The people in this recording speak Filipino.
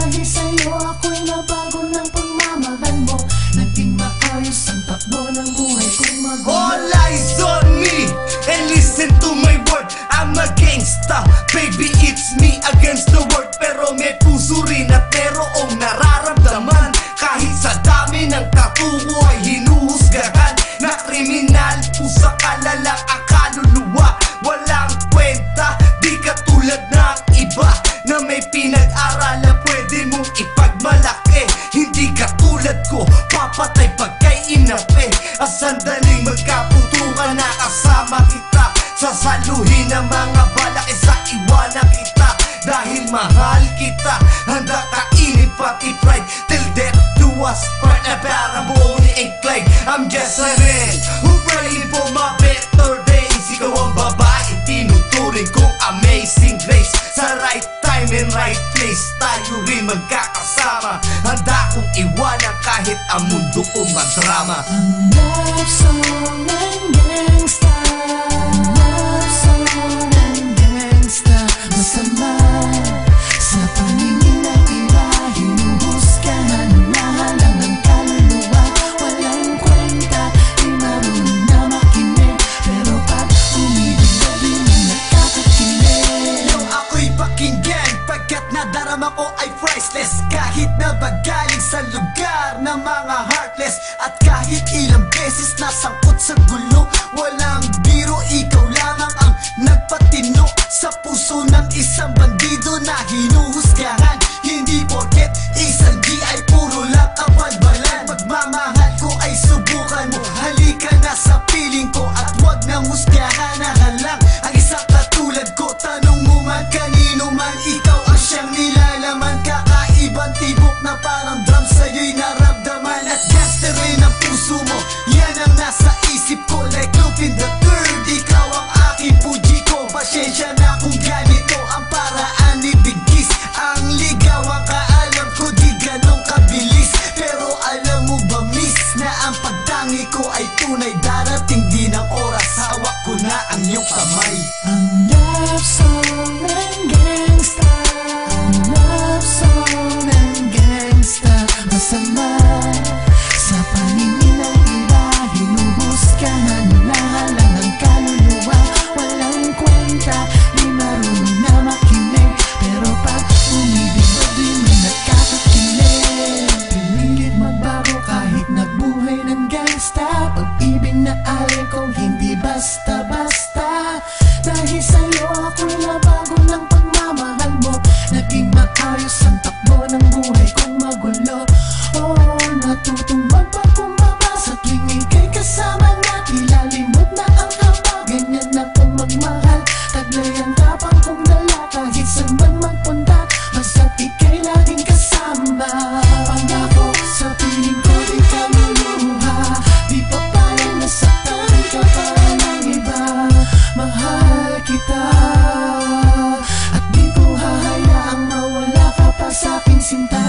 Dahil sa'yo ako'y nabago ng pagmamahal mo. Naging maayos ang takbo ng buhay kong magulo. All eyes on me and listen to my word. I'm a gangsta, baby, it's me against the world. Pero may puso rin at merong nararamdaman. Kahit sa dami ng katuko ay hinuhusgahan. Na kriminal, pusa kalalang ang kaluluwa. Walang kwenta, di katulad ng iba na may pinag-aralan pwede mong ipagmalaki. Hindi katulad ko, papatay pagkay inape. Ang sandaling magkaputukan na kasama kita. Sasaluhin ang mga balak, isa iwanan kita. Dahil mahal kita, handa kainin pati pride. Till death do us part, na parang buong ni Incline. I'm just a man who praying for my better days. Ikaw ang babae, tinuturing kong amazing grace. Sa right time and right place, tayo rin magkakasama. Handa kong iwanan kahit ang mundo ko madrama. Ang love song ng gangsta, love song ng gangsta. Masama sa paningin ng iba, hinuhusgahan na lang ang kaluluwa. Walang kwenta, di marunong na makinig. Pero pag umibig na rin nakakakilig. Yo, ako'y pakinggan pagkat nadarama ko ay priceless. Kahit na bagaling sa lugar ng mga heartless. At kahit ilang beses nasangkot sa gulo, walang biro, ikaw lamang ang nagpatino sa puso ng isang bandido na hinuhusgahan. Hindi porket isang G ay puro lang kabalbalan. Pagmamahal ko ay subukan mo, halika na sa piling ko at wag nang husgahan na halang ang isang katulad ko. Tanong mo man kanino man, ikaw ang siyang nilalaman. Kakaibang tibok na parang drum sa'yo'y naramdaman. At gangster rin ang puso mo, yan ang nasa isip ko. Like Lupin the Third, ikaw ang aking puji ko. Pasensya na kung ganito ang paraan ni Bigis. Ang ligaw ang kaalam ko, di ganong kabilis. Pero alam mo ba miss, na ang pagtangi ko ay tunay. Darating din ang oras, hawak ko na ang iyong kamay. Ang love song ng gangsta, ang love song ng gangsta. Masama sa paningin ng iba, hinuhusgahan na lang ang kaluluwa. Walang kwenta, di marunong na makinig. Pero pag umibig ba di mo nakakakilig. Pinilit magbago kahit nagbuhay ng gangsta. Pag-ibig na alay kong hindi basta-basta. Dahil sa'yo ako'y nabago ng pagmamahal mo. Naging maayos ang takbo ng buhay kong magulo. Oh, natutong magpakumbaba sa tuwing ika'y kasama na. Ilalimot na ang haba, ganyan akong magmahal. Taglay ang tapang kong dala kahit saan man magpunta. Basta't ika'y laging kasama. Pangako sa piling ko di ka luluha. Di pa pala nasaktan ka pa ng iba. Mahal kita at di ko hahayaang mawala ka pa sa aking sinta.